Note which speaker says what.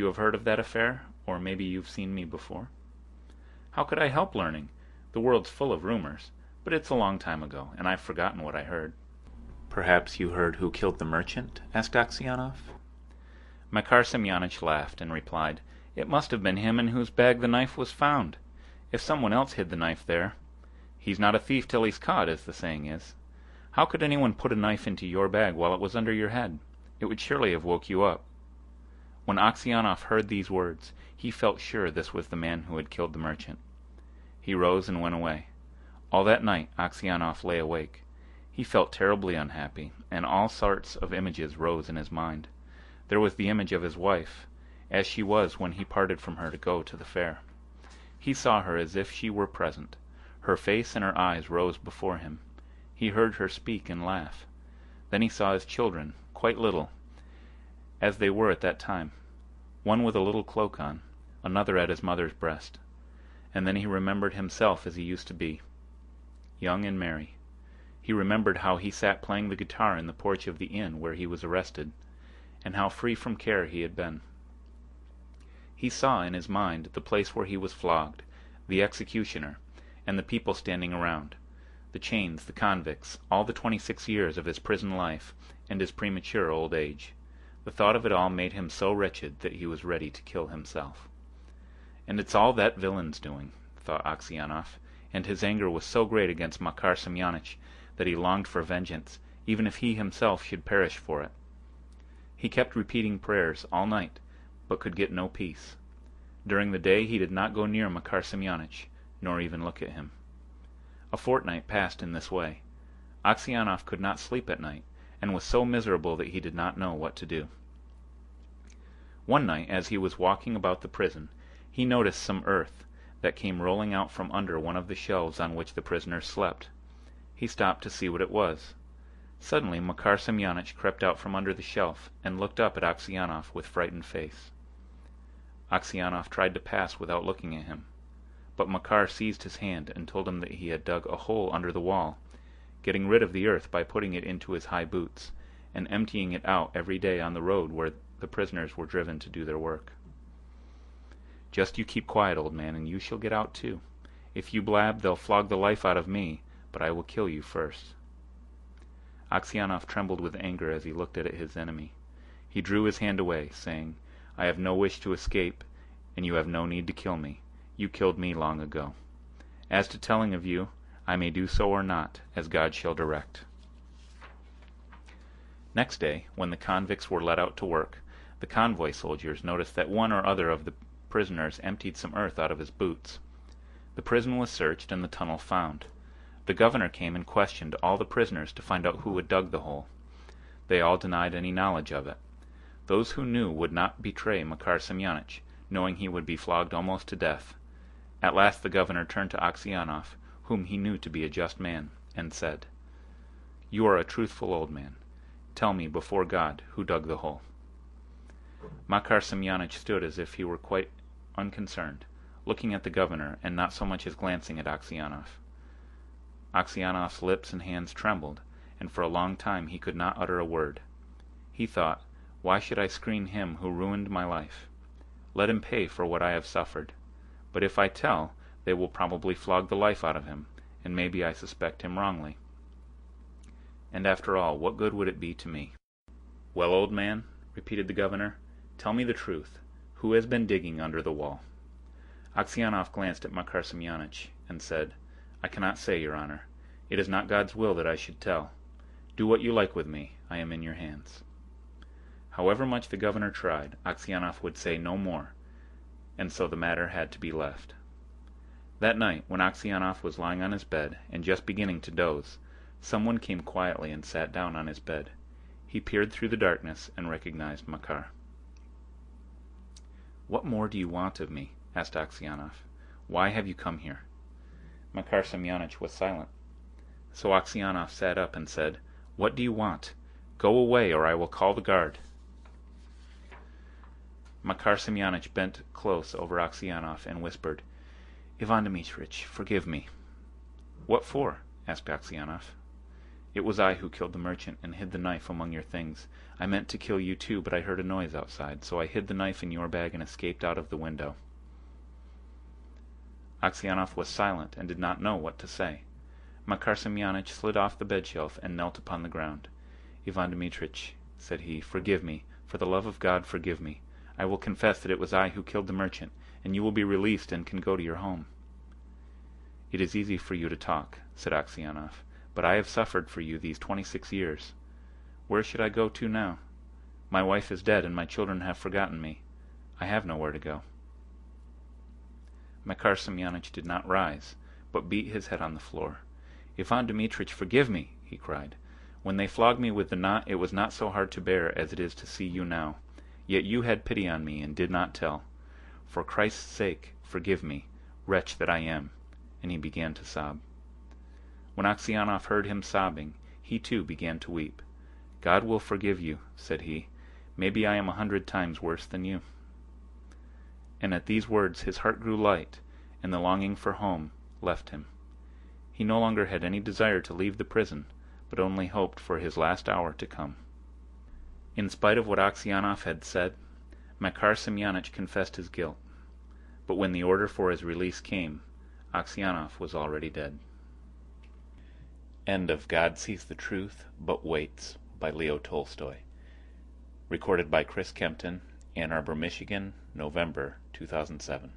Speaker 1: You have heard of that affair, or maybe you've seen me before?" "How could I help learning? The world's full of rumors, but it's a long time ago, and I've forgotten what I heard." "Perhaps you heard who killed the merchant?" asked Aksionov. Makar Semyonich laughed and replied, "It must have been him in whose bag the knife was found. If someone else hid the knife there, he's not a thief till he's caught, as the saying is. How could anyone put a knife into your bag while it was under your head? It would surely have woke you up." When Aksionov heard these words, he felt sure this was the man who had killed the merchant. He rose and went away. All that night Aksionov lay awake. He felt terribly unhappy, and all sorts of images rose in his mind. There was the image of his wife, as she was when he parted from her to go to the fair. He saw her as if she were present. Her face and her eyes rose before him. He heard her speak and laugh. Then he saw his children, quite little, as they were at that time, one with a little cloak on, another at his mother's breast. And then he remembered himself as he used to be, young and merry. He remembered how he sat playing the guitar in the porch of the inn where he was arrested, and how free from care he had been. He saw in his mind the place where he was flogged, the executioner, and the people standing around, the chains, the convicts, all the 26 years of his prison life, and his premature old age. The thought of it all made him so wretched that he was ready to kill himself. "And it's all that villain's doing," thought Aksionov, and his anger was so great against Makar Semyonich that he longed for vengeance, even if he himself should perish for it. He kept repeating prayers all night, but could get no peace. During the day he did not go near Makar Semyonich, nor even look at him. A fortnight passed in this way. Aksionov could not sleep at night, and was so miserable that he did not know what to do. One night, as he was walking about the prison, he noticed some earth that came rolling out from under one of the shelves on which the prisoners slept. He stopped to see what it was. Suddenly Makar Semyonich crept out from under the shelf and looked up at Aksionov with frightened face. Aksionov tried to pass without looking at him, but Makar seized his hand and told him that he had dug a hole under the wall, getting rid of the earth by putting it into his high boots, and emptying it out every day on the road where the prisoners were driven to do their work. "Just you keep quiet, old man, and you shall get out too. If you blab, they'll flog the life out of me, but I will kill you first." Aksionov trembled with anger as he looked at his enemy. He drew his hand away, saying, "I have no wish to escape, and you have no need to kill me. You killed me long ago. As to telling of you, I may do so or not, as God shall direct." Next day, when the convicts were let out to work, the convoy soldiers noticed that one or other of the prisoners emptied some earth out of his boots. The prison was searched and the tunnel found. The governor came and questioned all the prisoners to find out who had dug the hole. They all denied any knowledge of it. Those who knew would not betray Makar Semyonich, knowing he would be flogged almost to death. At last the governor turned to Aksionov, whom he knew to be a just man, and said, "You are a truthful old man. Tell me before God who dug the hole." Makar Semyonich stood as if he were quite unconcerned, looking at the governor and not so much as glancing at Aksionov. Aksionov's lips and hands trembled, and for a long time he could not utter a word. He thought, "Why should I screen him who ruined my life? Let him pay for what I have suffered. But if I tell, they will probably flog the life out of him, and maybe I suspect him wrongly. And after all, what good would it be to me?" "Well, old man," repeated the governor, "tell me the truth. Who has been digging under the wall?" Aksionov glanced at Makar Semyonich and said, "I cannot say, your honor. It is not God's will that I should tell. Do what you like with me. I am in your hands." However much the governor tried, Aksionov would say no more, and so the matter had to be left. That night, when Aksionov was lying on his bed and just beginning to doze, someone came quietly and sat down on his bed. He peered through the darkness and recognized Makar. "What more do you want of me?" asked Aksionov. "Why have you come here?" Makar Semyonich was silent. So Aksionov sat up and said, "What do you want? Go away, or I will call the guard." Makar Semyonich bent close over Aksionov and whispered, "Ivan Dmitritch, forgive me." "What for?" asked Aksionov. It was I who killed the merchant and hid the knife among your things. I meant to kill you too, but I heard a noise outside, so I hid the knife in your bag and escaped out of the window." Aksionov was silent and did not know what to say. Makar Semyonich slid off the bed-shelf and knelt upon the ground. "Ivan Dmitritch," said he, "forgive me. For the love of God, forgive me. I will confess that it was I who killed the merchant, and you will be released and can go to your home." "It is easy for you to talk," said Aksionov, "but I have suffered for you these 26 years. Where should I go to now? My wife is dead and my children have forgotten me. I have nowhere to go." Makar Semyonich did not rise, but beat his head on the floor. "Ivan Dmitritch, forgive me!" he cried. "When they flogged me with the knot it was not so hard to bear as it is to see you now. Yet you had pity on me and did not tell. For Christ's sake, forgive me, wretch that I am." And he began to sob. When Aksionov heard him sobbing, he too began to weep. "God will forgive you," said he. "Maybe I am 100 times worse than you." And at these words his heart grew light, and the longing for home left him. He no longer had any desire to leave the prison, but only hoped for his last hour to come. In spite of what Aksionov had said, Makar Semyonich confessed his guilt. But when the order for his release came, Aksionov was already dead. End of God Sees the Truth, But Waits by Leo Tolstoy. Recorded by Chris Kempton, Ann Arbor, Michigan, November 2007.